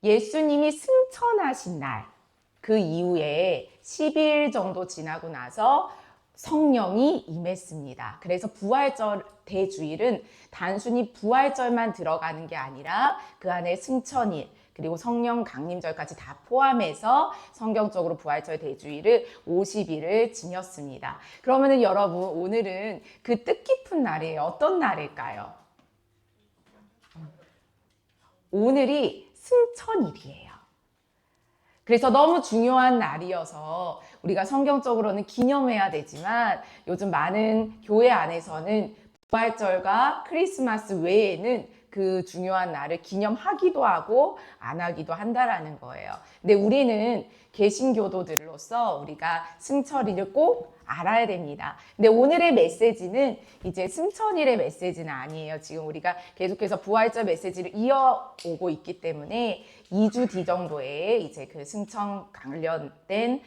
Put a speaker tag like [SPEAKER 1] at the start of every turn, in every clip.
[SPEAKER 1] 예수님이 승천하신 날, 그 이후에 10일 정도 지나고 나서 성령이 임했습니다. 그래서 부활절 대주일은 단순히 부활절만 들어가는 게 아니라 그 안에 승천일, 그리고 성령 강림절까지 다 포함해서 성경적으로 부활절 대주일을 50일을 지녔습니다. 그러면은 여러분, 오늘은 그 뜻깊은 날이에요. 어떤 날일까요? 오늘이 승천일이에요. 그래서 너무 중요한 날이어서 우리가 성경적으로는 기념해야 되지만 요즘 많은 교회 안에서는 부활절과 크리스마스 외에는 그 중요한 날을 기념하기도 하고 안 하기도 한다라는 거예요. 근데 우리는 개신교도들로서 우리가 승천일을 꼭 알아야 됩니다. 근데 오늘의 메시지는 이제 승천일의 메시지는 아니에요. 지금 우리가 계속해서 부활절 메시지를 이어오고 있기 때문에 2주 뒤 정도에 이제 그 승천 관련된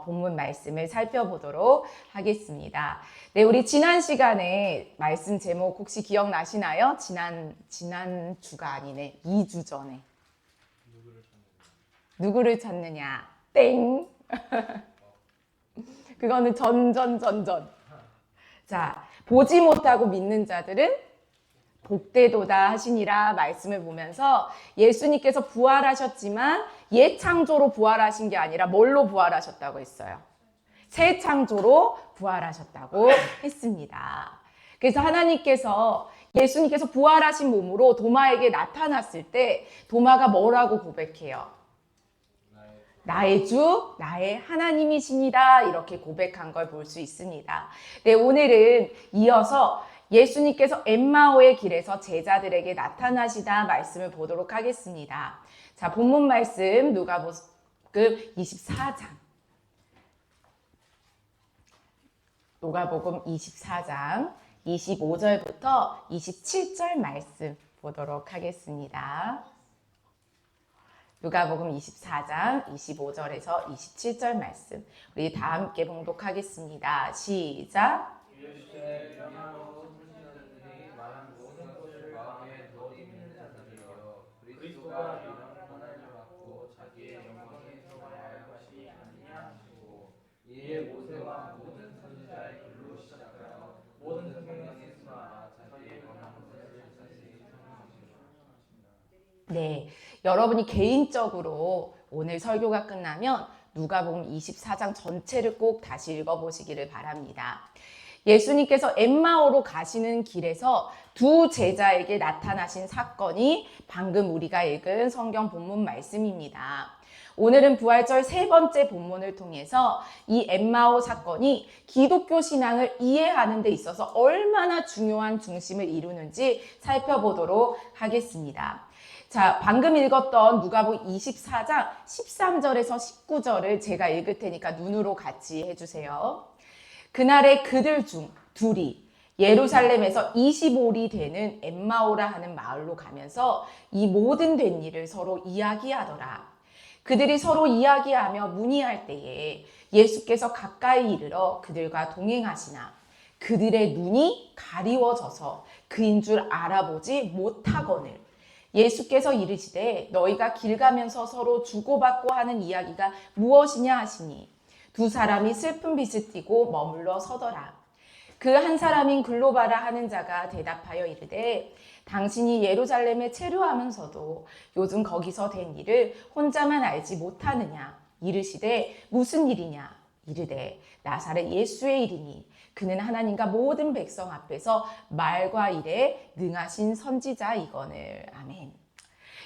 [SPEAKER 1] 본문 말씀을 살펴보도록 하겠습니다. 네, 우리 지난 시간에 말씀 제목 혹시 기억나시나요? 지난 주가 아니네. 2주 전에. 누구를 찾느냐? 땡. 그거는 전전. 자, 보지 못하고 믿는 자들은 복되도다 하시니라 말씀을 보면서 예수님께서 부활하셨지만 옛 창조로 부활하신 게 아니라 뭘로 부활하셨다고 했어요? 새 창조로 부활하셨다고 했습니다. 그래서 하나님께서 예수님께서 부활하신 몸으로 도마에게 나타났을 때 도마가 뭐라고 고백해요? 나의 주, 나의 하나님이시니다. 이렇게 고백한 걸 볼 수 있습니다. 네, 오늘은 이어서 예수님께서 엠마오의 길에서 제자들에게 나타나시다 말씀을 보도록 하겠습니다. 자, 본문 말씀 누가복음 24장. 누가복음 24장 25절부터 27절 말씀 보도록 하겠습니다. 누가복음 24장 25절에서 27절 말씀 우리 다 함께 봉독하겠습니다. 시작. 네, 여러분이 개인적으로 오늘 설교가 끝나면 누가복음 24장 전체를 꼭 다시 읽어보시기를 바랍니다. 예수님께서 엠마오로 가시는 길에서 두 제자에게 나타나신 사건이 방금 우리가 읽은 성경 본문 말씀입니다. 오늘은 부활절 세 번째 본문을 통해서 이 엠마오 사건이 기독교 신앙을 이해하는 데 있어서 얼마나 중요한 중심을 이루는지 살펴보도록 하겠습니다. 자, 방금 읽었던 누가복음 24장 13절에서 19절을 제가 읽을 테니까 눈으로 같이 해주세요. 그날에 그들 중 둘이 예루살렘에서 25리 되는 엠마오라 하는 마을로 가면서 이 모든 된 일을 서로 이야기하더라. 그들이 서로 이야기하며 문의할 때에 예수께서 가까이 이르러 그들과 동행하시나 그들의 눈이 가리워져서 그인 줄 알아보지 못하거늘 예수께서 이르시되 너희가 길 가면서 서로 주고받고 하는 이야기가 무엇이냐 하시니 두 사람이 슬픈 빛을 띠고 머물러 서더라. 그 한 사람인 글로바라 하는 자가 대답하여 이르되 당신이 예루살렘에 체류하면서도 요즘 거기서 된 일을 혼자만 알지 못하느냐. 이르시되 무슨 일이냐. 이르되 나사렛 예수의 일이니 그는 하나님과 모든 백성 앞에서 말과 일에 능하신 선지자이거늘. 아멘.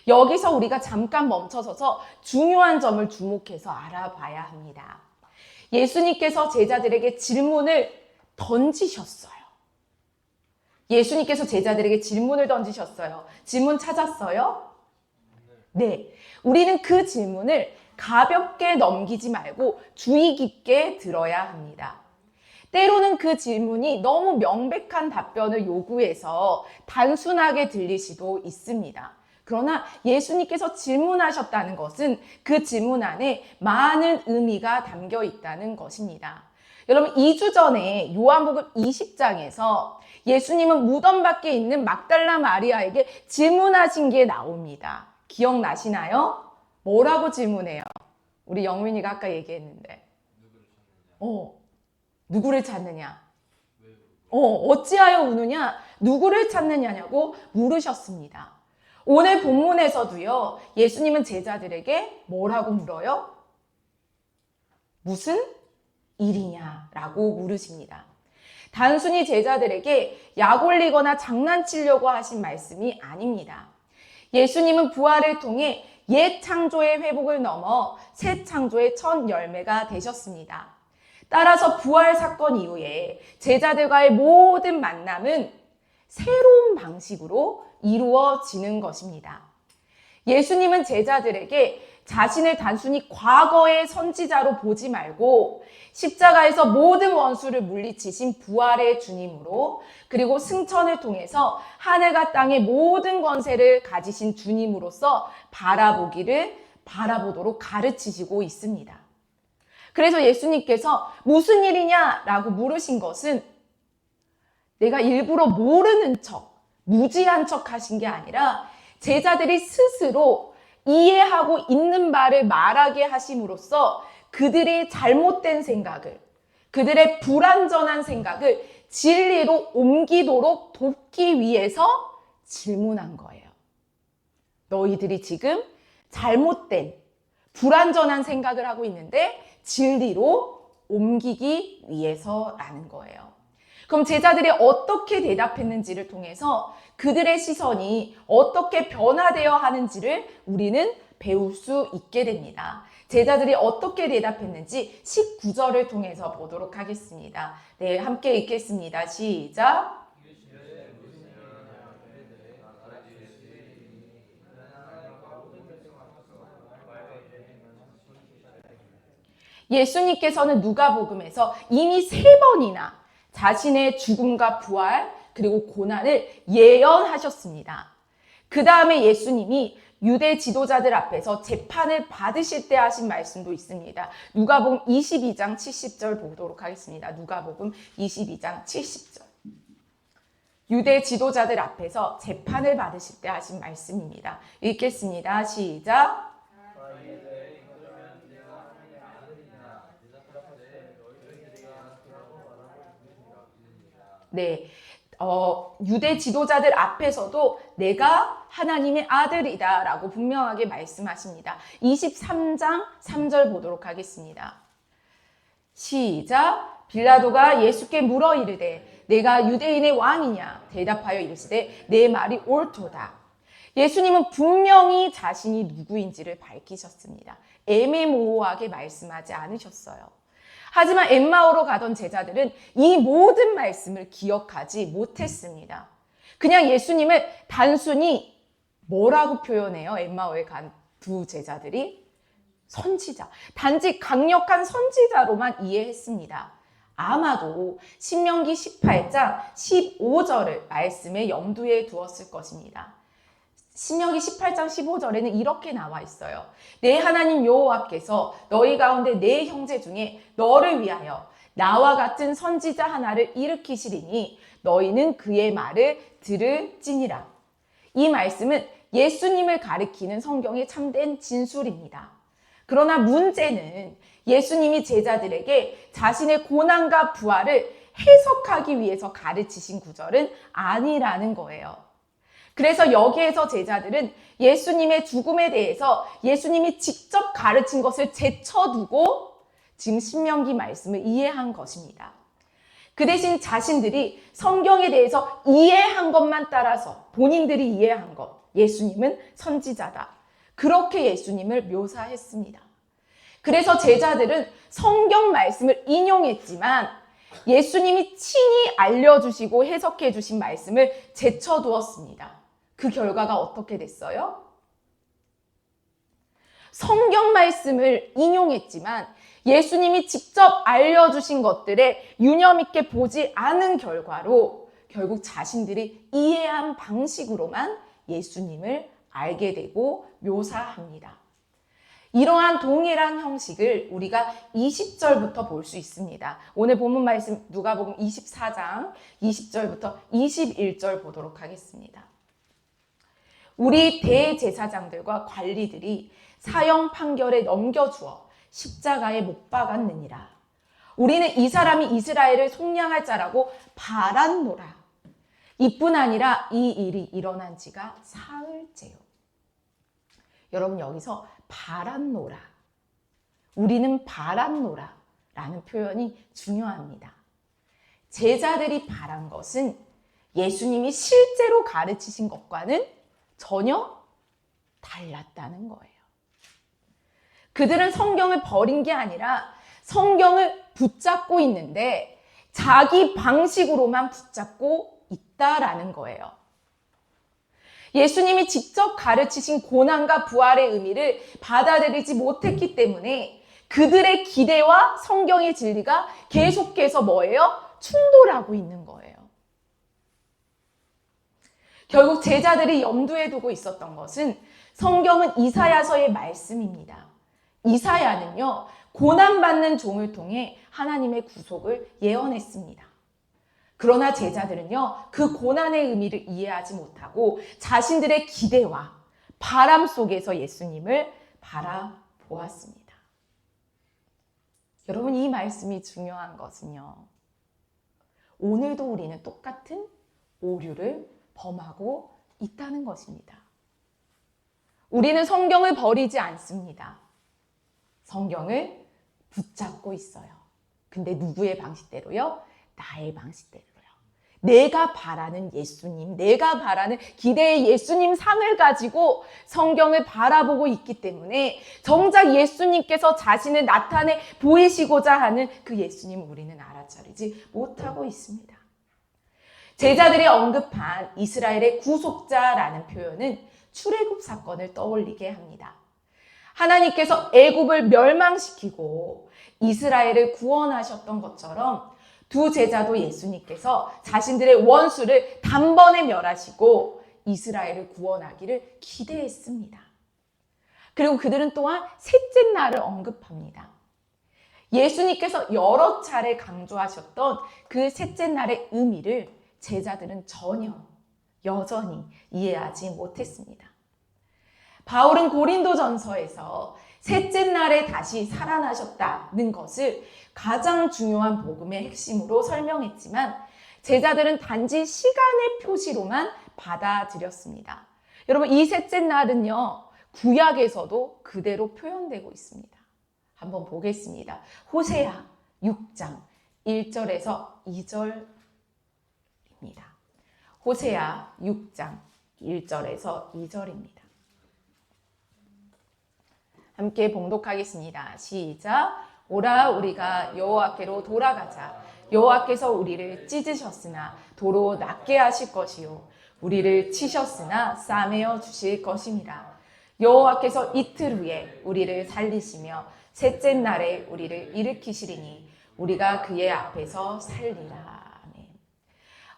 [SPEAKER 1] 여기서 우리가 잠깐 멈춰서서 중요한 점을 주목해서 알아봐야 합니다. 예수님께서 제자들에게 질문을 던지셨어요. 예수님께서 제자들에게 질문을 던지셨어요. 질문 찾았어요? 네. 우리는 그 질문을 가볍게 넘기지 말고 주의 깊게 들어야 합니다. 때로는 그 질문이 너무 명백한 답변을 요구해서 단순하게 들릴 수도 있습니다. 그러나 예수님께서 질문하셨다는 것은 그 질문 안에 많은 의미가 담겨 있다는 것입니다. 여러분, 2주 전에 요한복음 20장에서 예수님은 무덤 밖에 있는 막달라 마리아에게 질문하신 게 나옵니다. 기억나시나요? 뭐라고 질문해요? 우리 영민이가 아까 얘기했는데. 누구를 찾느냐? 어찌하여 우느냐? 누구를 찾느냐냐고 물으셨습니다. 오늘 본문에서도요, 예수님은 제자들에게 뭐라고 물어요? 무슨 일이냐라고 물으십니다. 단순히 제자들에게 약 올리거나 장난치려고 하신 말씀이 아닙니다. 예수님은 부활을 통해 옛 창조의 회복을 넘어 새 창조의 첫 열매가 되셨습니다. 따라서 부활 사건 이후에 제자들과의 모든 만남은 새로운 방식으로 이루어지는 것입니다. 예수님은 제자들에게 자신을 단순히 과거의 선지자로 보지 말고 십자가에서 모든 원수를 물리치신 부활의 주님으로, 그리고 승천을 통해서 하늘과 땅의 모든 권세를 가지신 주님으로서 바라보도록 가르치시고 있습니다. 그래서 예수님께서 무슨 일이냐라고 물으신 것은 내가 일부러 모르는 척, 무지한 척 하신 게 아니라 제자들이 스스로 이해하고 있는 말을 말하게 하심으로써 그들의 잘못된 생각을, 그들의 불완전한 생각을 진리로 옮기도록 돕기 위해서 질문한 거예요. 너희들이 지금 잘못된, 불완전한 생각을 하고 있는데 진리로 옮기기 위해서라는 거예요. 그럼 제자들이 어떻게 대답했는지를 통해서 그들의 시선이 어떻게 변화되어 하는지를 우리는 배울 수 있게 됩니다. 제자들이 어떻게 대답했는지 19절을 통해서 보도록 하겠습니다. 네, 함께 읽겠습니다. 시작. 예수님께서는 누가복음에서 이미 3번이나 자신의 죽음과 부활 그리고 고난을 예언하셨습니다. 그 다음에 예수님이 유대 지도자들 앞에서 재판을 받으실 때 하신 말씀도 있습니다. 누가복음 22장 70절 보도록 하겠습니다. 누가복음 22장 70절. 유대 지도자들 앞에서 재판을 받으실 때 하신 말씀입니다. 읽겠습니다. 시작. 네, 유대 지도자들 앞에서도 내가 하나님의 아들이다 라고 분명하게 말씀하십니다. 23장 3절 보도록 하겠습니다. 시작. 빌라도가 예수께 물어 이르되 내가 유대인의 왕이냐? 대답하여 이르시되 내 말이 옳도다. 예수님은 분명히 자신이 누구인지를 밝히셨습니다. 애매모호하게 말씀하지 않으셨어요. 하지만 엠마오로 가던 제자들은 이 모든 말씀을 기억하지 못했습니다. 그냥 예수님을 단순히 뭐라고 표현해요? 엠마오에 간 두 제자들이? 선지자. 단지 강력한 선지자로만 이해했습니다. 아마도 신명기 18장 15절을 말씀에 염두에 두었을 것입니다. 신명기 18장 15절에는 이렇게 나와 있어요. 내 하나님 여호와께서 너희 가운데 내 형제 중에 너를 위하여 나와 같은 선지자 하나를 일으키시리니 너희는 그의 말을 들을지니라. 이 말씀은 예수님을 가리키는 성경의 참된 진술입니다. 그러나 문제는 예수님이 제자들에게 자신의 고난과 부활을 해석하기 위해서 가르치신 구절은 아니라는 거예요. 그래서 여기에서 제자들은 예수님의 죽음에 대해서 예수님이 직접 가르친 것을 제쳐두고 지금 신명기 말씀을 이해한 것입니다. 그 대신 자신들이 성경에 대해서 이해한 것만 따라서 본인들이 이해한 것, 예수님은 선지자다. 그렇게 예수님을 묘사했습니다. 그래서 제자들은 성경 말씀을 인용했지만 예수님이 친히 알려주시고 해석해 주신 말씀을 제쳐두었습니다. 그 결과가 어떻게 됐어요? 성경 말씀을 인용했지만 예수님이 직접 알려주신 것들에 유념 있게 보지 않은 결과로 결국 자신들이 이해한 방식으로만 예수님을 알게 되고 묘사합니다. 이러한 동일한 형식을 우리가 20절부터 볼 수 있습니다. 오늘 본문 말씀 누가복음 24장 20절부터 21절 보도록 하겠습니다. 우리 대제사장들과 관리들이 사형 판결에 넘겨주어 십자가에 못 박았느니라. 우리는 이 사람이 이스라엘을 속량할 자라고 바랐노라. 이뿐 아니라 이 일이 일어난 지가 사흘째요. 여러분, 여기서 바랐노라, 우리는 바랐노라 라는 표현이 중요합니다. 제자들이 바란 것은 예수님이 실제로 가르치신 것과는 전혀 달랐다는 거예요. 그들은 성경을 버린 게 아니라 성경을 붙잡고 있는데 자기 방식으로만 붙잡고 있다라는 거예요. 예수님이 직접 가르치신 고난과 부활의 의미를 받아들이지 못했기 때문에 그들의 기대와 성경의 진리가 계속해서 뭐예요? 충돌하고 있는 거예요. 결국 제자들이 염두에 두고 있었던 것은 성경은 이사야서의 말씀입니다. 이사야는요, 고난받는 종을 통해 하나님의 구속을 예언했습니다. 그러나 제자들은요, 그 고난의 의미를 이해하지 못하고 자신들의 기대와 바람 속에서 예수님을 바라보았습니다. 여러분, 이 말씀이 중요한 것은요, 오늘도 우리는 똑같은 오류를 범하고 있다는 것입니다. 우리는 성경을 버리지 않습니다. 성경을 붙잡고 있어요. 근데 누구의 방식대로요? 나의 방식대로요. 내가 바라는 예수님, 내가 바라는 기대의 예수님 상을 가지고 성경을 바라보고 있기 때문에 정작 예수님께서 자신을 나타내 보이시고자 하는 그 예수님을 우리는 알아차리지 못하고 있습니다. 제자들이 언급한 이스라엘의 구속자라는 표현은 출애굽 사건을 떠올리게 합니다. 하나님께서 애굽을 멸망시키고 이스라엘을 구원하셨던 것처럼 두 제자도 예수님께서 자신들의 원수를 단번에 멸하시고 이스라엘을 구원하기를 기대했습니다. 그리고 그들은 또한 셋째 날을 언급합니다. 예수님께서 여러 차례 강조하셨던 그 셋째 날의 의미를 제자들은 여전히 이해하지 못했습니다. 바울은 고린도전서에서 셋째 날에 다시 살아나셨다는 것을 가장 중요한 복음의 핵심으로 설명했지만 제자들은 단지 시간의 표시로만 받아들였습니다. 여러분, 이 셋째 날은요, 구약에서도 그대로 표현되고 있습니다. 한번 보겠습니다. 호세아 6장 1절에서 2절입니다. 호세아 6장 1절에서 2절입니다. 함께 봉독하겠습니다. 시작. 오라, 우리가 여호와께로 돌아가자. 여호와께서 우리를 찢으셨으나 도로 낫게 하실 것이요 우리를 치셨으나 싸매어 주실 것임이라. 여호와께서 이틀 후에 우리를 살리시며 셋째 날에 우리를 일으키시리니 우리가 그의 앞에서 살리라. 아멘.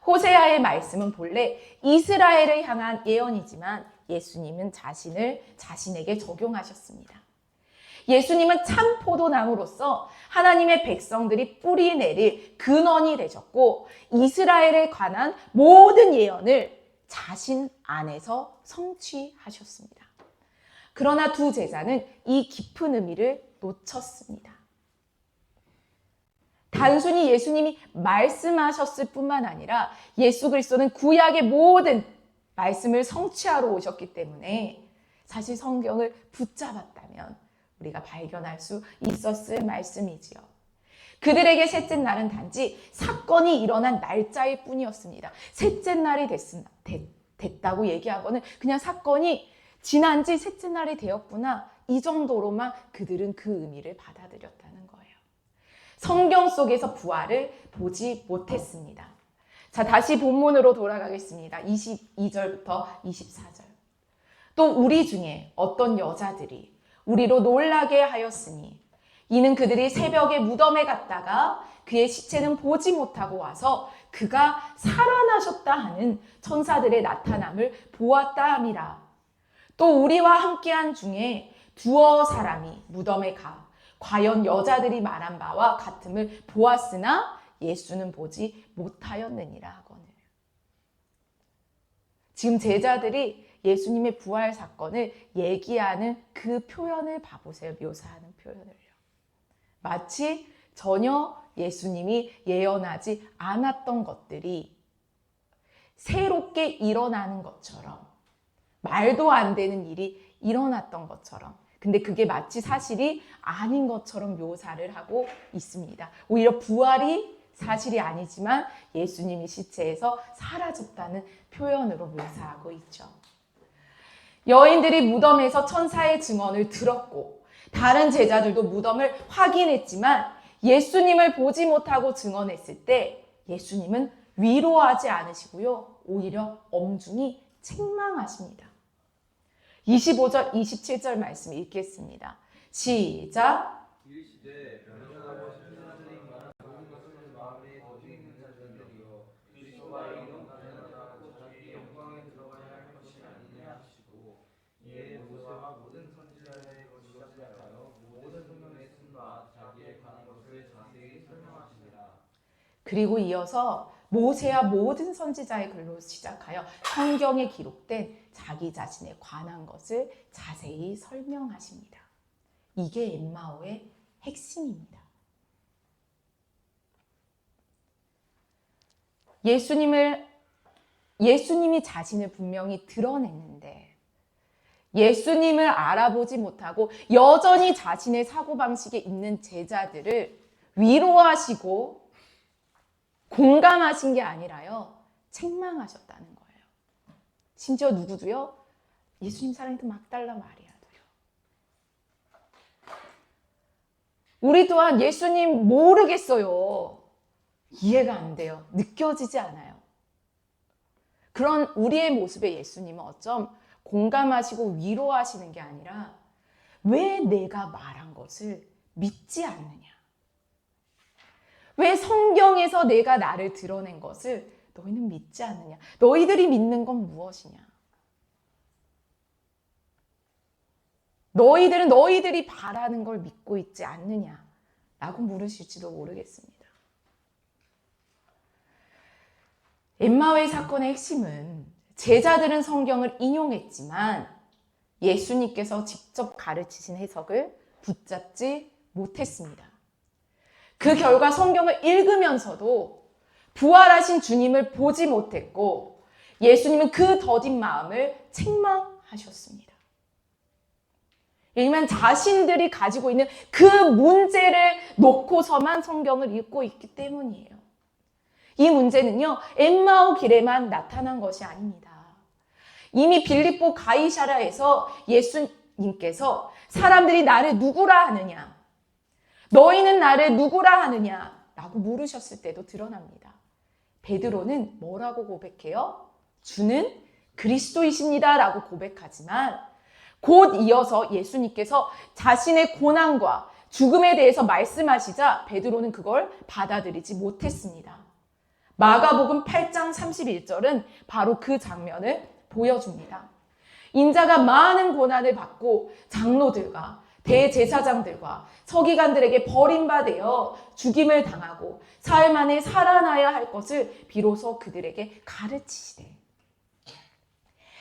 [SPEAKER 1] 호세아의 말씀은 본래 이스라엘을 향한 예언이지만 예수님은 자신에게 적용하셨습니다. 예수님은 참 포도나무로서 하나님의 백성들이 뿌리 내릴 근원이 되셨고 이스라엘에 관한 모든 예언을 자신 안에서 성취하셨습니다. 그러나 두 제자는 이 깊은 의미를 놓쳤습니다. 단순히 예수님이 말씀하셨을 뿐만 아니라 예수 그리스도는 구약의 모든 말씀을 성취하러 오셨기 때문에 사실 성경을 붙잡았다면 우리가 발견할 수 있었을 말씀이지요. 그들에게 셋째 날은 단지 사건이 일어난 날짜일 뿐이었습니다. 셋째 날이 됐다고 얘기한 거는 그냥 사건이 지난 지 셋째 날이 되었구나, 이 정도로만 그들은 그 의미를 받아들였다는 거예요. 성경 속에서 부활을 보지 못했습니다. 자, 다시 본문으로 돌아가겠습니다. 22절부터 24절. 또 우리 중에 어떤 여자들이 우리로 놀라게 하였으니 이는 그들이 새벽에 무덤에 갔다가 그의 시체는 보지 못하고 와서 그가 살아나셨다 하는 천사들의 나타남을 보았다 함이라. 또 우리와 함께한 중에 두어 사람이 무덤에 가 과연 여자들이 말한 바와 같음을 보았으나 예수는 보지 못하였느니라 하거늘. 지금 제자들이 예수님의 부활 사건을 얘기하는 그 표현을 봐보세요. 묘사하는 표현을요. 마치 전혀 예수님이 예언하지 않았던 것들이 새롭게 일어나는 것처럼, 말도 안 되는 일이 일어났던 것처럼, 근데 그게 마치 사실이 아닌 것처럼 묘사를 하고 있습니다. 오히려 부활이 사실이 아니지만 예수님이 시체에서 사라졌다는 표현으로 묘사하고 있죠. 여인들이 무덤에서 천사의 증언을 들었고 다른 제자들도 무덤을 확인했지만 예수님을 보지 못하고 증언했을 때 예수님은 위로하지 않으시고요. 오히려 엄중히 책망하십니다. 25절, 27절 말씀 읽겠습니다. 시작. 그리고 이어서 모세와 모든 선지자의 글로 시작하여 성경에 기록된 자기 자신에 관한 것을 자세히 설명하십니다. 이게 엠마오의 핵심입니다. 예수님이 자신을 분명히 드러냈는데 예수님을 알아보지 못하고 여전히 자신의 사고방식에 있는 제자들을 위로하시고 공감하신 게 아니라요, 책망하셨다는 거예요. 심지어 누구도요? 예수님 사랑했던 막달라 마리아도요. 우리 또한 예수님 모르겠어요. 이해가 안 돼요. 느껴지지 않아요. 그런 우리의 모습의 예수님은 어쩜 공감하시고 위로하시는 게 아니라 왜 내가 말한 것을 믿지 않느냐? 왜 성경에서 내가 나를 드러낸 것을 너희는 믿지 않느냐? 너희들이 믿는 건 무엇이냐? 너희들은 너희들이 바라는 걸 믿고 있지 않느냐? 라고 물으실지도 모르겠습니다. 엠마오의 사건의 핵심은 제자들은 성경을 인용했지만 예수님께서 직접 가르치신 해석을 붙잡지 못했습니다. 그 결과 성경을 읽으면서도 부활하신 주님을 보지 못했고 예수님은 그 더딘 마음을 책망하셨습니다. 왜냐하면 자신들이 가지고 있는 그 문제를 놓고서만 성경을 읽고 있기 때문이에요. 이 문제는요, 엠마오 길에만 나타난 것이 아닙니다. 이미 빌립보 가이사랴에서 예수님께서 사람들이 나를 누구라 하느냐, 너희는 나를 누구라 하느냐 라고 물으셨을 때도 드러납니다. 베드로는 뭐라고 고백해요? 주는 그리스도이십니다 라고 고백하지만 곧 이어서 예수님께서 자신의 고난과 죽음에 대해서 말씀하시자 베드로는 그걸 받아들이지 못했습니다. 마가복음 8장 31절은 바로 그 장면을 보여줍니다. 인자가 많은 고난을 받고 장로들과 대제사장들과 서기관들에게 버림받아 죽임을 당하고 사흘 만에 살아나야 할 것을 비로소 그들에게 가르치시되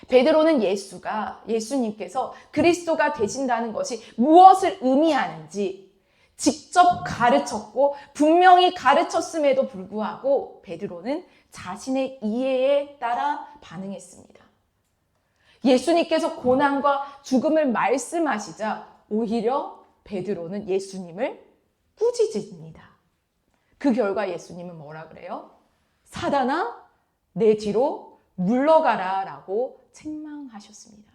[SPEAKER 1] 베드로는 예수님께서 그리스도가 되신다는 것이 무엇을 의미하는지 직접 가르쳤고 분명히 가르쳤음에도 불구하고 베드로는 자신의 이해에 따라 반응했습니다. 예수님께서 고난과 죽음을 말씀하시자 오히려 베드로는 예수님을 꾸짖습니다. 그 결과 예수님은 뭐라 그래요? 사단아, 내 뒤로 물러가라 라고 책망하셨습니다.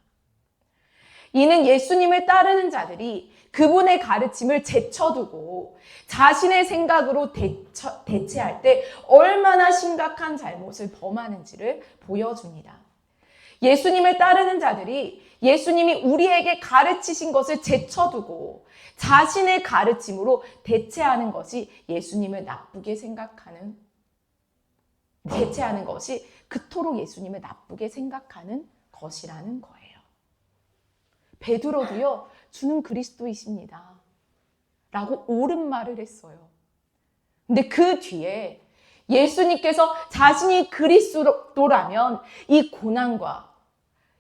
[SPEAKER 1] 이는 예수님을 따르는 자들이 그분의 가르침을 제쳐두고 자신의 생각으로 대체할 때 얼마나 심각한 잘못을 범하는지를 보여줍니다. 예수님을 따르는 자들이 예수님이 우리에게 가르치신 것을 제쳐두고 자신의 가르침으로 대체하는 것이 대체하는 것이 그토록 예수님을 나쁘게 생각하는 것이라는 거예요. 베드로도요, 주는 그리스도이십니다 라고 옳은 말을 했어요. 근데 그 뒤에 예수님께서 자신이 그리스도라면 이 고난과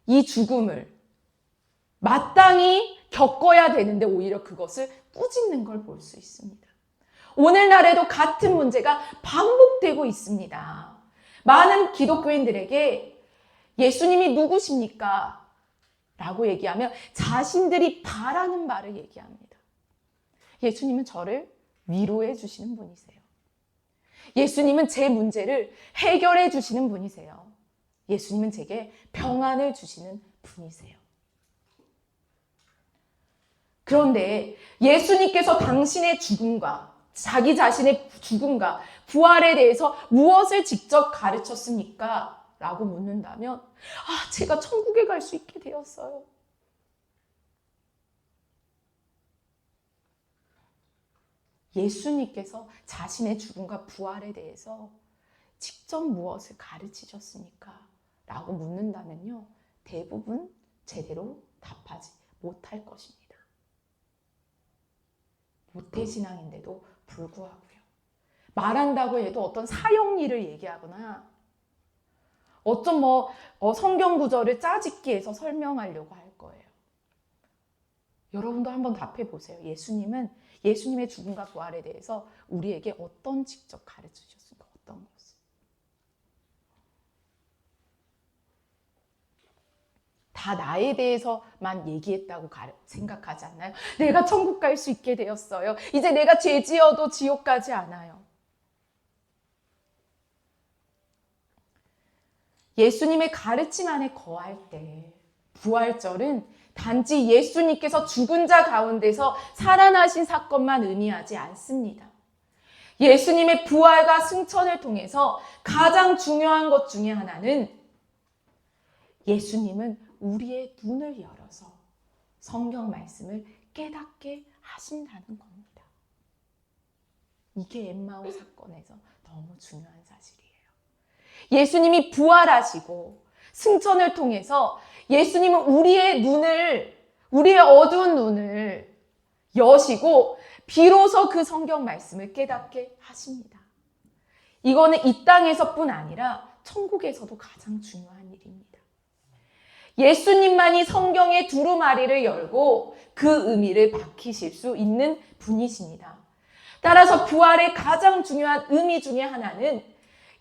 [SPEAKER 1] 이 죽음을 마땅히 겪어야 되는데 오히려 그것을 꾸짖는 걸 볼 수 있습니다. 오늘날에도 같은 문제가 반복되고 있습니다. 많은 기독교인들에게 예수님이 누구십니까? 라고 얘기하면 자신들이 바라는 말을 얘기합니다. 예수님은 저를 위로해 주시는 분이세요. 예수님은 제 문제를 해결해 주시는 분이세요. 예수님은 제게 평안을 주시는 분이세요. 그런데 예수님께서 당신의 죽음과 자기 자신의 죽음과 부활에 대해서 무엇을 직접 가르쳤습니까? 라고 묻는다면 제가 천국에 갈 수 있게 되었어요. 예수님께서 자신의 죽음과 부활에 대해서 직접 무엇을 가르치셨습니까? 라고 묻는다면요, 대부분 제대로 답하지 못할 것입니다. 모태신앙인데도 불구하고요. 말한다고 해도 어떤 사형리를 얘기하거나 어떤 성경 구절을 짜집기해서 설명하려고 할 거예요. 여러분도 한번 답해 보세요. 예수님의 죽음과 부활에 대해서 우리에게 어떤 직접 가르치셨습니까? 어떤 것을? 다 나에 대해서만 얘기했다고 생각하지 않나요? 내가 천국 갈 수 있게 되었어요. 이제 내가 죄 지어도 지옥 가지 않아요. 예수님의 가르침 안에 거할 때 부활절은 단지 예수님께서 죽은 자 가운데서 살아나신 사건만 의미하지 않습니다. 예수님의 부활과 승천을 통해서 가장 중요한 것 중에 하나는 예수님은 우리의 눈을 열어서 성경 말씀을 깨닫게 하신다는 겁니다. 이게 엠마오 사건에서 너무 중요한 사실이에요. 예수님이 부활하시고 승천을 통해서 예수님은 우리의 어두운 눈을 여시고 비로소 그 성경 말씀을 깨닫게 하십니다. 이거는 이 땅에서뿐 아니라 천국에서도 가장 중요한 일입니다. 예수님만이 성경의 두루마리를 열고 그 의미를 밝히실 수 있는 분이십니다. 따라서 부활의 가장 중요한 의미 중에 하나는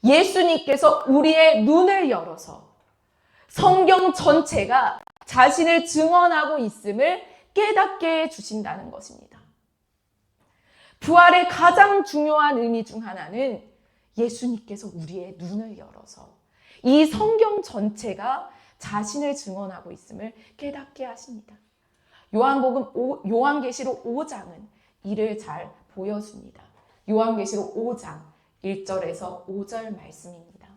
[SPEAKER 1] 예수님께서 우리의 눈을 열어서 성경 전체가 자신을 증언하고 있음을 깨닫게 해주신다는 것입니다. 부활의 가장 중요한 의미 중 하나는 예수님께서 우리의 눈을 열어서 이 성경 전체가 자신을 증언하고 있음을 깨닫게 하십니다. 요한계시록 5장은 이를 잘 보여줍니다. 요한계시록 5장 1절에서 5절 말씀입니다.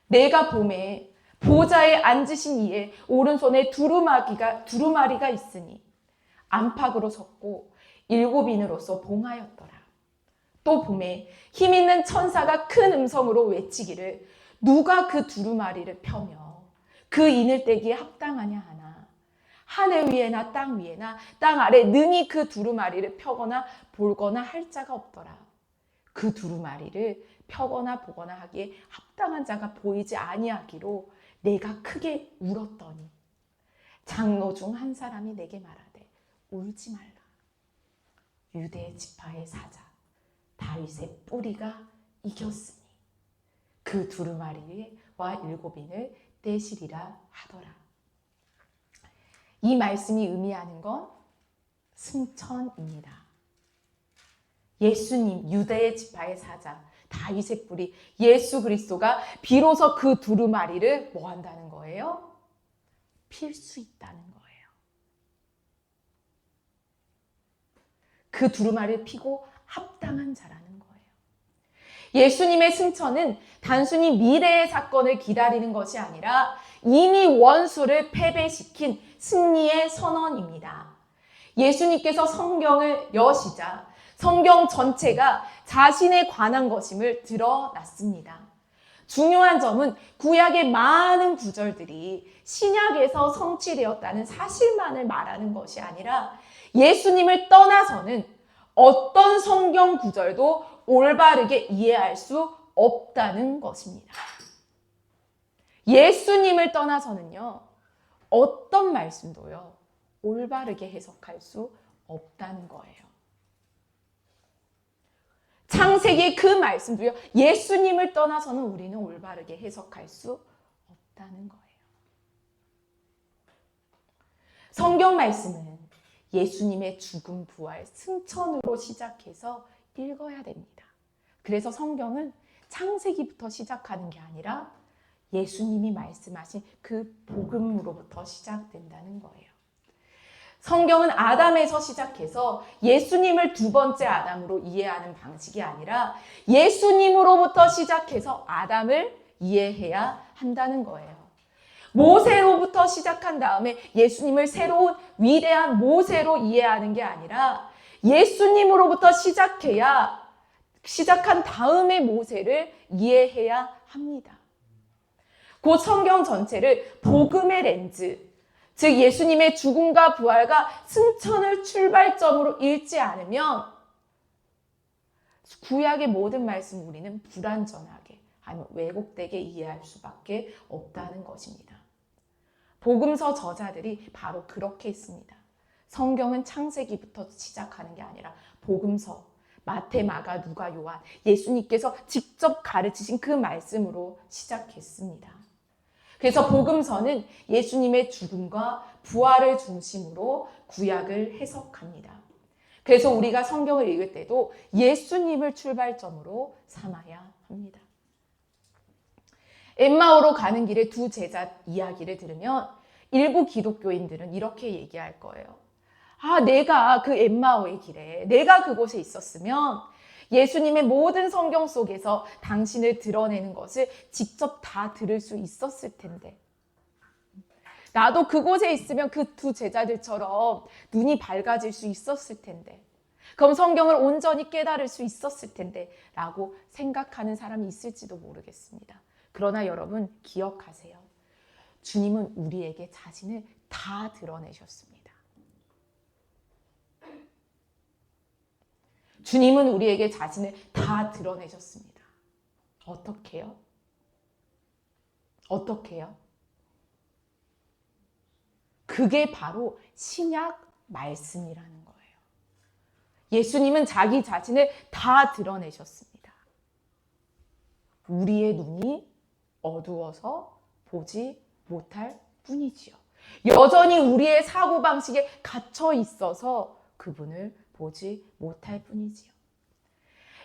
[SPEAKER 1] 내가 보매 보좌에 앉으신 이의 오른손에 두루마리가 있으니 안팎으로 섰고 7인으로서 봉하였더라. 또 보매 힘있는 천사가 큰 음성으로 외치기를 누가 그 두루마리를 펴며 그 인을 떼기에 합당하냐 하나 하늘 위에나 땅 위에나 땅 아래 능히 그 두루마리를 펴거나 볼거나 할 자가 없더라. 그 두루마리를 펴거나 보거나 하기에 합당한 자가 보이지 아니하기로 내가 크게 울었더니 장로 중 한 사람이 내게 말하되 울지 말라. 유대 지파의 사자 다윗의 뿌리가 이겼으니 그 두루마리와 7인을 떼시리라 하더라. 이 말씀이 의미하는 건 승천입니다. 예수님, 유대의 지파의 사자, 다윗의 뿌리, 예수 그리스도가 비로소 그 두루마리를 뭐 한다는 거예요? 필 수 있다는 거예요. 그 두루마리를 피고 합당한 자라는 거예요. 예수님의 승천은 단순히 미래의 사건을 기다리는 것이 아니라 이미 원수를 패배시킨 승리의 선언입니다. 예수님께서 성경을 여시자 성경 전체가 자신에 관한 것임을 드러났습니다. 중요한 점은 구약의 많은 구절들이 신약에서 성취되었다는 사실만을 말하는 것이 아니라 예수님을 떠나서는 어떤 성경 구절도 올바르게 이해할 수 없다는 것입니다. 예수님을 떠나서는요, 어떤 말씀도요, 올바르게 해석할 수 없다는 거예요. 창세기의 그 말씀도요, 예수님을 떠나서는 우리는 올바르게 해석할 수 없다는 거예요. 성경 말씀은 예수님의 죽음, 부활, 승천으로 시작해서 읽어야 됩니다. 그래서 성경은 창세기부터 시작하는 게 아니라 예수님이 말씀하신 그 복음으로부터 시작된다는 거예요. 성경은 아담에서 시작해서 예수님을 두 번째 아담으로 이해하는 방식이 아니라 예수님으로부터 시작해서 아담을 이해해야 한다는 거예요. 모세로부터 시작한 다음에 예수님을 새로운 위대한 모세로 이해하는 게 아니라 예수님으로부터 시작한 다음에 모세를 이해해야 합니다. 곧 성경 전체를 복음의 렌즈, 즉 예수님의 죽음과 부활과 승천을 출발점으로 읽지 않으면 구약의 모든 말씀 우리는 불완전하게 아니면 왜곡되게 이해할 수밖에 없다는 것입니다. 복음서 저자들이 바로 그렇게 했습니다. 성경은 창세기부터 시작하는 게 아니라 복음서, 마태, 마가, 누가, 요한, 예수님께서 직접 가르치신 그 말씀으로 시작했습니다. 그래서 복음서는 예수님의 죽음과 부활을 중심으로 구약을 해석합니다. 그래서 우리가 성경을 읽을 때도 예수님을 출발점으로 삼아야 합니다. 엠마오로 가는 길에 두 제자 이야기를 들으면 일부 기독교인들은 이렇게 얘기할 거예요. 내가 그 엠마오의 길에, 내가 그곳에 있었으면 예수님의 모든 성경 속에서 당신을 드러내는 것을 직접 다 들을 수 있었을 텐데. 나도 그곳에 있으면 그 두 제자들처럼 눈이 밝아질 수 있었을 텐데. 그럼 성경을 온전히 깨달을 수 있었을 텐데 라고 생각하는 사람이 있을지도 모르겠습니다. 그러나 여러분 기억하세요. 주님은 우리에게 자신을 다 드러내셨습니다. 주님은 우리에게 자신을 다 드러내셨습니다. 어떻게요? 어떻게요? 그게 바로 신약 말씀이라는 거예요. 예수님은 자기 자신을 다 드러내셨습니다. 우리의 눈이 어두워서 보지 못할 뿐이지요. 여전히 우리의 사고방식에 갇혀 있어서 그분을 보지 못할 뿐이지요.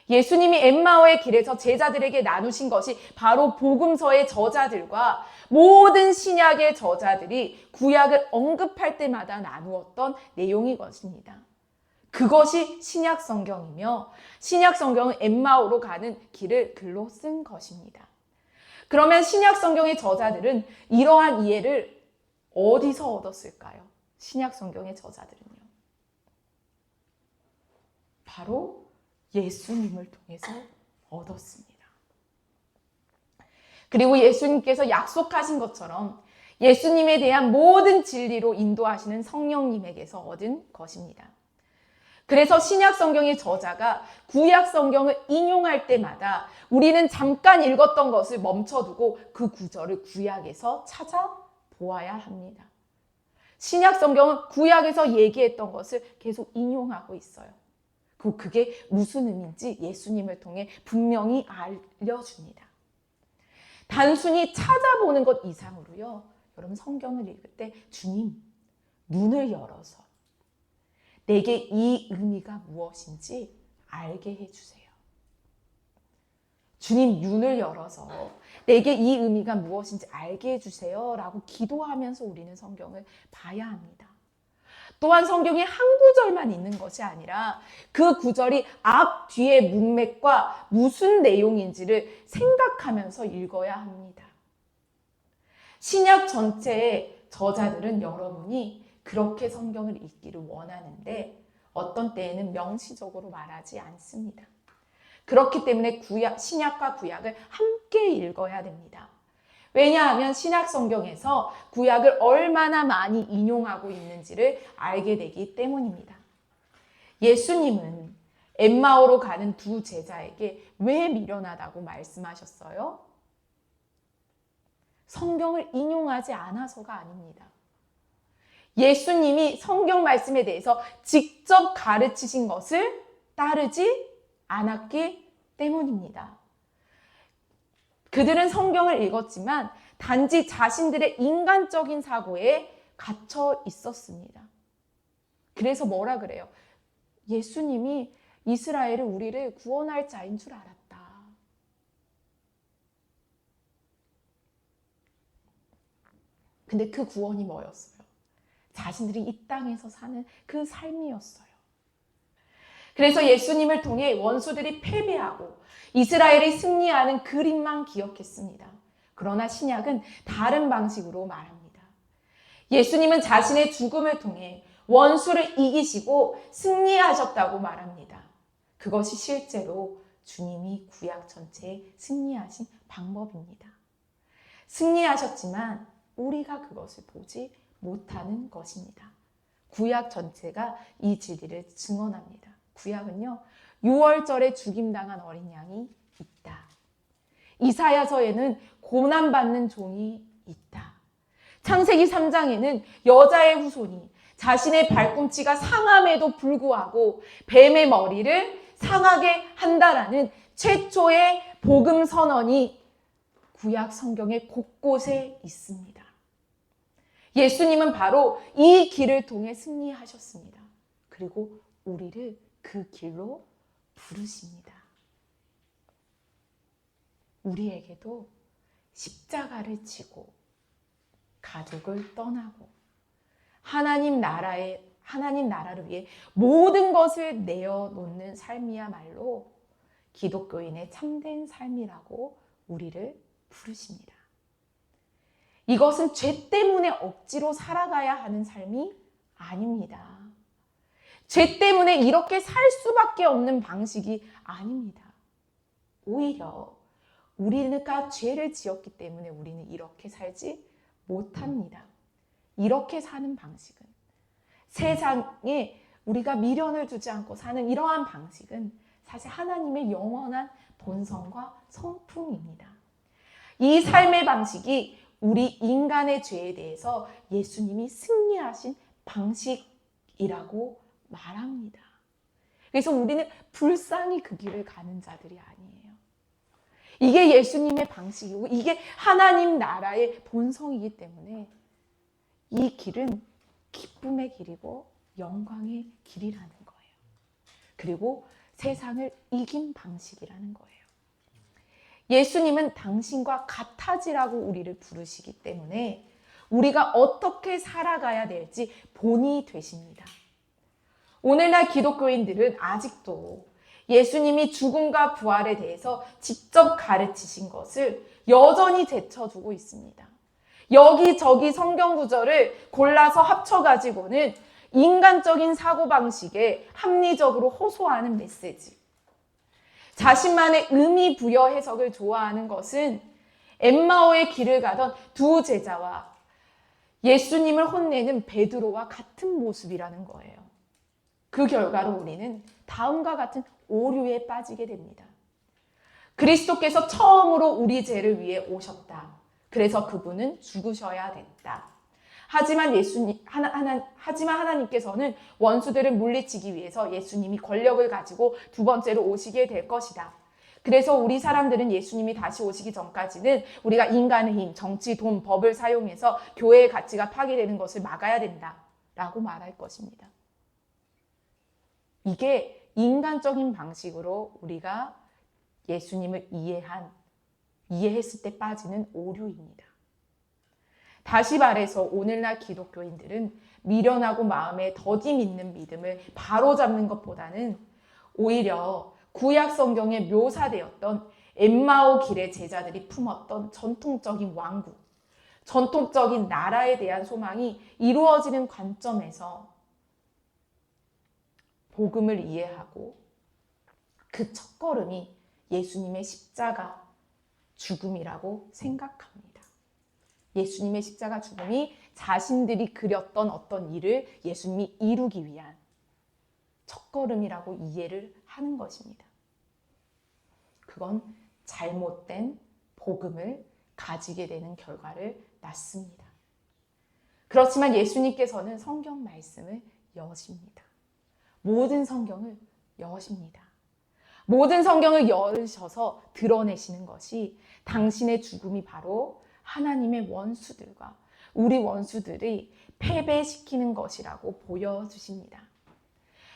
[SPEAKER 1] 예수님이 엠마오의 길에서 제자들에게 나누신 것이 바로 복음서의 저자들과 모든 신약의 저자들이 구약을 언급할 때마다 나누었던 내용이 것입니다. 그것이 신약 성경이며 신약 성경은 엠마오로 가는 길을 글로 쓴 것입니다. 그러면 신약 성경의 저자들은 이러한 이해를 어디서 얻었을까요? 신약 성경의 저자들은요. 바로 예수님을 통해서 얻었습니다. 그리고 예수님께서 약속하신 것처럼 예수님에 대한 모든 진리로 인도하시는 성령님에게서 얻은 것입니다. 그래서 신약 성경의 저자가 구약 성경을 인용할 때마다 우리는 잠깐 읽었던 것을 멈춰두고 그 구절을 구약에서 찾아보아야 합니다. 신약 성경은 구약에서 얘기했던 것을 계속 인용하고 있어요. 그게 무슨 의미인지 예수님을 통해 분명히 알려줍니다. 단순히 찾아보는 것 이상으로요. 여러분 성경을 읽을 때 주님 눈을 열어서 내게 이 의미가 무엇인지 알게 해주세요. 주님 눈을 열어서 내게 이 의미가 무엇인지 알게 해주세요 라고 기도하면서 우리는 성경을 봐야 합니다. 또한 성경에 한 구절만 있는 것이 아니라 그 구절이 앞, 뒤의 문맥과 무슨 내용인지를 생각하면서 읽어야 합니다. 신약 전체의 저자들은 여러분이 그렇게 성경을 읽기를 원하는데 어떤 때에는 명시적으로 말하지 않습니다. 그렇기 때문에 신약과 구약을 함께 읽어야 됩니다. 왜냐하면 신약 성경에서 구약을 얼마나 많이 인용하고 있는지를 알게 되기 때문입니다. 예수님은 엠마오로 가는 두 제자에게 왜 미련하다고 말씀하셨어요? 성경을 인용하지 않아서가 아닙니다. 예수님이 성경 말씀에 대해서 직접 가르치신 것을 따르지 않았기 때문입니다. 그들은 성경을 읽었지만 단지 자신들의 인간적인 사고에 갇혀 있었습니다. 그래서 뭐라 그래요? 예수님이 이스라엘을 우리를 구원할 자인 줄 알았다. 근데 그 구원이 뭐였어요? 자신들이 이 땅에서 사는 그 삶이었어요. 그래서 예수님을 통해 원수들이 패배하고 이스라엘이 승리하는 그림만 기억했습니다. 그러나 신약은 다른 방식으로 말합니다. 예수님은 자신의 죽음을 통해 원수를 이기시고 승리하셨다고 말합니다. 그것이 실제로 주님이 구약 전체에 승리하신 방법입니다. 승리하셨지만 우리가 그것을 보지 못하는 것입니다. 구약 전체가 이 진리를 증언합니다. 구약은요, 6월절에 죽임당한 어린 양이 있다. 이사야서에는 고난받는 종이 있다. 창세기 3장에는 여자의 후손이 자신의 발꿈치가 상함에도 불구하고 뱀의 머리를 상하게 한다라는 최초의 복음 선언이 구약 성경의 곳곳에 있습니다. 예수님은 바로 이 길을 통해 승리하셨습니다. 그리고 우리를 그 길로 부르십니다. 우리에게도 십자가를 지고 가족을 떠나고 하나님 나라를 위해 모든 것을 내어놓는 삶이야말로 기독교인의 참된 삶이라고 우리를 부르십니다. 이것은 죄 때문에 억지로 살아가야 하는 삶이 아닙니다. 죄 때문에 이렇게 살 수밖에 없는 방식이 아닙니다. 오히려 우리가 죄를 지었기 때문에 우리는 이렇게 살지 못합니다. 이렇게 사는 방식은, 세상에 우리가 미련을 두지 않고 사는 이러한 방식은 사실 하나님의 영원한 본성과 성품입니다. 이 삶의 방식이 우리 인간의 죄에 대해서 예수님이 승리하신 방식이라고 말합니다. 그래서 우리는 불쌍히 그 길을 가는 자들이 아니에요. 이게 예수님의 방식이고 이게 하나님 나라의 본성이기 때문에 이 길은 기쁨의 길이고 영광의 길이라는 거예요. 그리고 세상을 이긴 방식이라는 거예요. 예수님은 당신과 같아지라고 우리를 부르시기 때문에 우리가 어떻게 살아가야 될지 본이 되십니다. 오늘날 기독교인들은 아직도 예수님이 죽음과 부활에 대해서 직접 가르치신 것을 여전히 제쳐두고 있습니다. 여기저기 성경 구절을 골라서 합쳐가지고는 인간적인 사고방식에 합리적으로 호소하는 메시지. 자신만의 의미 부여 해석을 좋아하는 것은 엠마오의 길을 가던 두 제자와 예수님을 혼내는 베드로와 같은 모습이라는 거예요. 그 결과로 우리는 다음과 같은 오류에 빠지게 됩니다. 그리스도께서 처음으로 우리 죄를 위해 오셨다. 그래서 그분은 죽으셔야 됐다. 하지만 하나님께서는 원수들을 물리치기 위해서 예수님이 권력을 가지고 두 번째로 오시게 될 것이다. 그래서 우리 사람들은 예수님이 다시 오시기 전까지는 우리가 인간의 힘, 정치, 돈, 법을 사용해서 교회의 가치가 파괴되는 것을 막아야 된다. 라고 말할 것입니다. 이게 인간적인 방식으로 우리가 예수님을 이해했을 때 빠지는 오류입니다. 다시 말해서 오늘날 기독교인들은 미련하고 마음에 더디 믿는 믿음을 바로잡는 것보다는 오히려 구약 성경에 묘사되었던 엠마오 길의 제자들이 품었던 전통적인 왕국, 전통적인 나라에 대한 소망이 이루어지는 관점에서 복음을 이해하고 그 첫걸음이 예수님의 십자가 죽음이라고 생각합니다. 예수님의 십자가 죽음이 자신들이 그렸던 어떤 일을 예수님이 이루기 위한 첫걸음이라고 이해를 하는 것입니다. 그건 잘못된 복음을 가지게 되는 결과를 낳습니다. 그렇지만 예수님께서는 성경 말씀을 여십니다. 모든 성경을 여십니다. 모든 성경을 열으셔서 드러내시는 것이 당신의 죽음이 바로 하나님의 원수들과 우리 원수들이 패배시키는 것이라고 보여주십니다.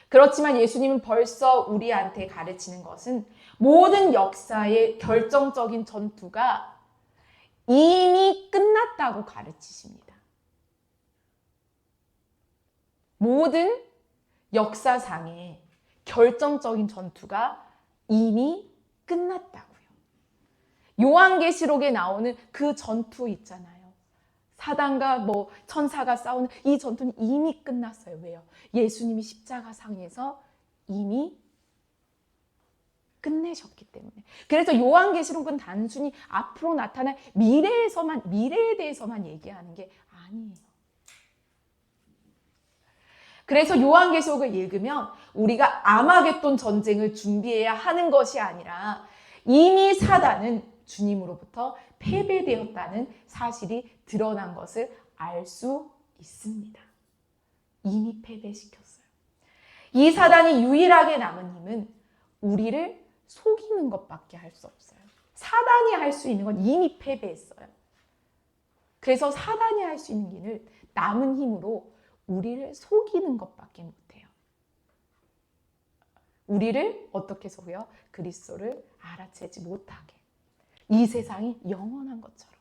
[SPEAKER 1] 그렇지만 예수님은 벌써 우리한테 가르치는 것은 모든 역사의 결정적인 전투가 이미 끝났다고 가르치십니다. 모든 역사상의 결정적인 전투가 이미 끝났다고요. 요한계시록에 나오는 그 전투 있잖아요. 사단과 천사가 싸우는 이 전투는 이미 끝났어요. 왜요? 예수님이 십자가상에서 이미 끝내셨기 때문에. 그래서 요한계시록은 단순히 앞으로 나타날 미래에 대해서만 얘기하는 게 아니에요. 그래서 요한계시록을 읽으면 우리가 아마겟돈 전쟁을 준비해야 하는 것이 아니라 이미 사단은 주님으로부터 패배되었다는 사실이 드러난 것을 알 수 있습니다. 이미 패배시켰어요. 이 사단이 유일하게 남은 힘은 우리를 속이는 것밖에 할 수 없어요. 사단이 할 수 있는 건 이미 패배했어요. 그래서 사단이 할 수 있는 길을 남은 힘으로 우리를 속이는 것밖에 못해요. 우리를 어떻게 속여요? 그리스도를 알아채지 못하게. 이 세상이 영원한 것처럼.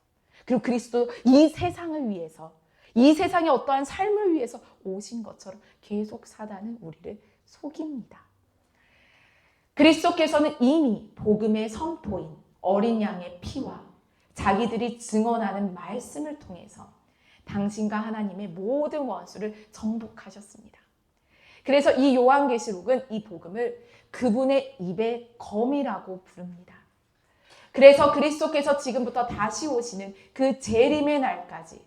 [SPEAKER 1] 그리고 그리스도 이 세상을 위해서, 이 세상의 어떠한 삶을 위해서 오신 것처럼 계속 사단은 우리를 속입니다. 그리스도께서는 이미 복음의 선포인 어린 양의 피와 자기들이 증언하는 말씀을 통해서 당신과 하나님의 모든 원수를 정복하셨습니다. 그래서 이 요한계시록은 이 복음을 그분의 입의 검이라고 부릅니다. 그래서 그리스도께서 지금부터 다시 오시는 그 재림의 날까지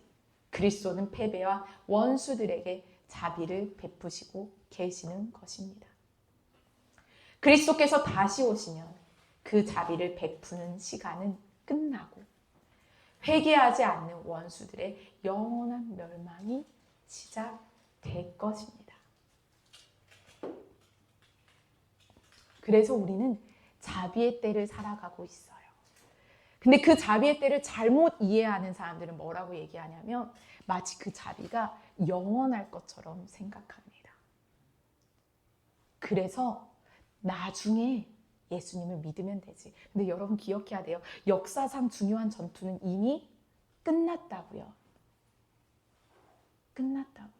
[SPEAKER 1] 그리스도는 패배와 원수들에게 자비를 베푸시고 계시는 것입니다. 그리스도께서 다시 오시면 그 자비를 베푸는 시간은 끝나고 회개하지 않는 원수들의 영원한 멸망이 시작될 것입니다. 그래서 우리는 자비의 때를 살아가고 있어요. 근데 그 자비의 때를 잘못 이해하는 사람들은 뭐라고 얘기하냐면 마치 그 자비가 영원할 것처럼 생각합니다. 그래서 나중에 예수님을 믿으면 되지. 근데 여러분 기억해야 돼요. 역사상 중요한 전투는 이미 끝났다고요. 끝났다고요.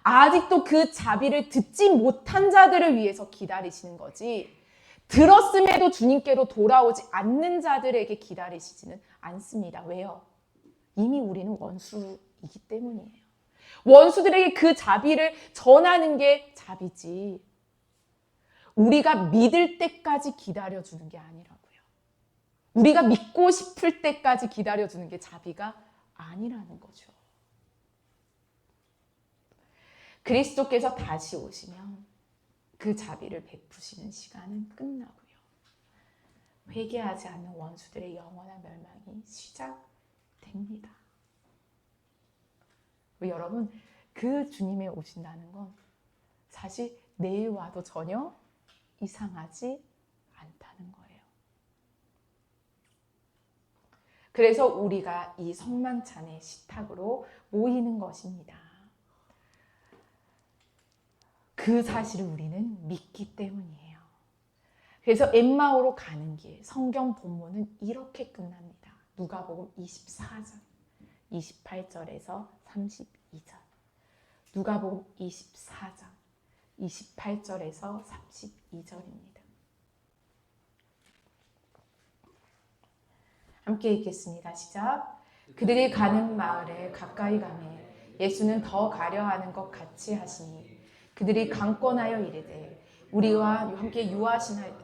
[SPEAKER 1] 아직도 그 자비를 듣지 못한 자들을 위해서 기다리시는 거지. 들었음에도 주님께로 돌아오지 않는 자들에게 기다리시지는 않습니다. 왜요? 이미 우리는 원수이기 때문이에요. 원수들에게 그 자비를 전하는 게 자비지. 우리가 믿을 때까지 기다려주는 게 아니라고요. 우리가 믿고 싶을 때까지 기다려주는 게 자비가 아니라는 거죠. 그리스도께서 다시 오시면 그 자비를 베푸시는 시간은 끝나고요. 회개하지 않는 원수들의 영원한 멸망이 시작됩니다. 여러분, 그 주님이 오신다는 건 사실 내일 와도 전혀 이상하지 않다는 거예요. 그래서 우리가 이 성만찬의 식탁으로 모이는 것입니다. 그 사실을 우리는 믿기 때문이에요. 그래서 엠마오로 가는 길, 성경 본문은 이렇게 끝납니다. 누가복음 24장 28절에서 32절. 누가복음 24장 28절에서 32절입니다. 함께 읽겠습니다. 시작. 그들이 가는 마을에 가까이 가매 예수는 더 가려 하는 것 같이 하시니 그들이 강권하여 이르되 우리와 함께 유하시나이다.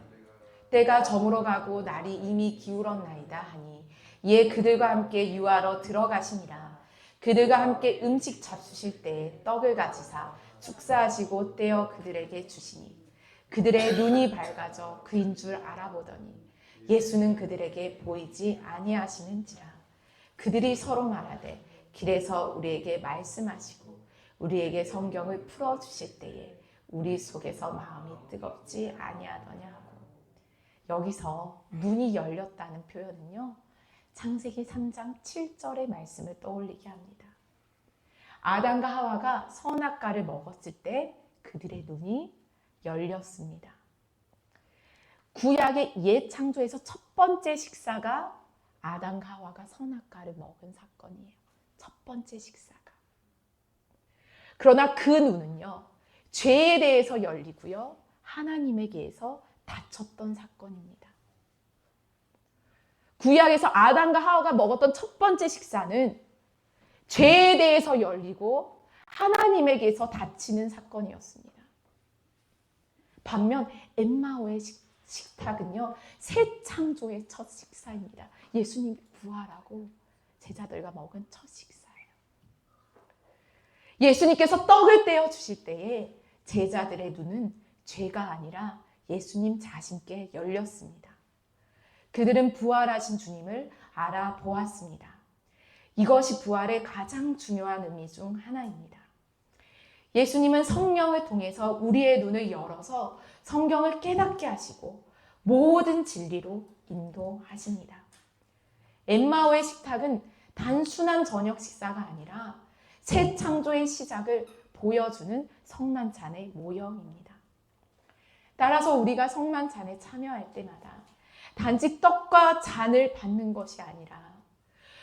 [SPEAKER 1] 때가 저물어 가고 날이 이미 기울었나이다 하니 이에 그들과 함께 유하러 들어가시니라. 그들과 함께 음식 잡수실 때 떡을 가지사 축사하시고 떼어 그들에게 주시니 그들의 눈이 밝아져 그인 줄 알아보더니 예수는 그들에게 보이지 아니하시는지라. 그들이 서로 말하되 길에서 우리에게 말씀하시고 우리에게 성경을 풀어주실 때에 우리 속에서 마음이 뜨겁지 아니하더냐 하고, 여기서 눈이 열렸다는 표현은요, 창세기 3장 7절의 말씀을 떠올리게 합니다. 아담과 하와가 선악과를 먹었을 때 그들의 눈이 열렸습니다. 구약의 옛 창조에서 첫 번째 식사가 아담과 하와가 선악과를 먹은 사건이에요. 첫 번째 식사가. 그러나 그 눈은요, 죄에 대해서 열리고요, 하나님에게서 닫혔던 사건입니다. 구약에서 아담과 하와가 먹었던 첫 번째 식사는 죄에 대해서 열리고 하나님에게서 닫히는 사건이었습니다. 반면 엠마오의 식탁은요, 새 창조의 첫 식사입니다. 예수님 부활하고 제자들과 먹은 첫 식사예요. 예수님께서 떡을 떼어 주실 때에 제자들의 눈은 죄가 아니라 예수님 자신께 열렸습니다. 그들은 부활하신 주님을 알아보았습니다. 이것이 부활의 가장 중요한 의미 중 하나입니다. 예수님은 성령을 통해서 우리의 눈을 열어서 성경을 깨닫게 하시고 모든 진리로 인도하십니다. 엠마오의 식탁은 단순한 저녁 식사가 아니라 새 창조의 시작을 보여주는 성만찬의 모형입니다. 따라서 우리가 성만찬에 참여할 때마다 단지 떡과 잔을 받는 것이 아니라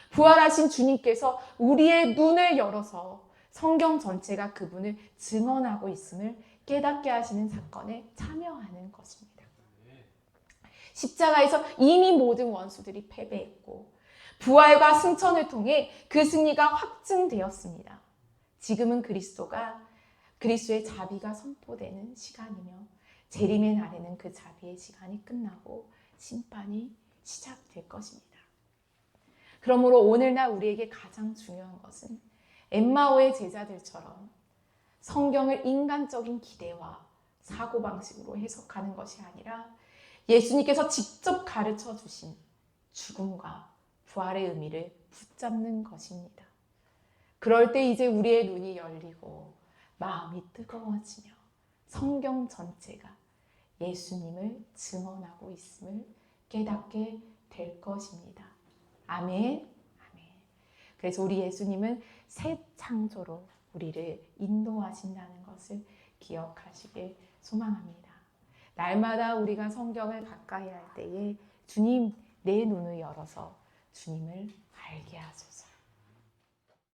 [SPEAKER 1] 부활하신 주님께서 우리의 눈을 열어서 성경 전체가 그분을 증언하고 있음을 깨닫게 하시는 사건에 참여하는 것입니다. 십자가에서 이미 모든 원수들이 패배했고 부활과 승천을 통해 그 승리가 확증되었습니다. 지금은 그리스도의 자비가 선포되는 시간이며 재림의 날에는 그 자비의 시간이 끝나고 심판이 시작될 것입니다. 그러므로 오늘날 우리에게 가장 중요한 것은 엠마오의 제자들처럼 성경을 인간적인 기대와 사고방식으로 해석하는 것이 아니라 예수님께서 직접 가르쳐 주신 죽음과 부활의 의미를 붙잡는 것입니다. 그럴 때 이제 우리의 눈이 열리고 마음이 뜨거워지며 성경 전체가 예수님을 증언하고 있음을 깨닫게 될 것입니다. 아멘. 아멘. 그래서 우리 예수님은 새 창조로 우리를 인도하신다는 것을 기억하시길 소망합니다. 날마다 우리가 성경을 가까이 할 때에 주님 내 눈을 열어서 주님을 알게 하소서.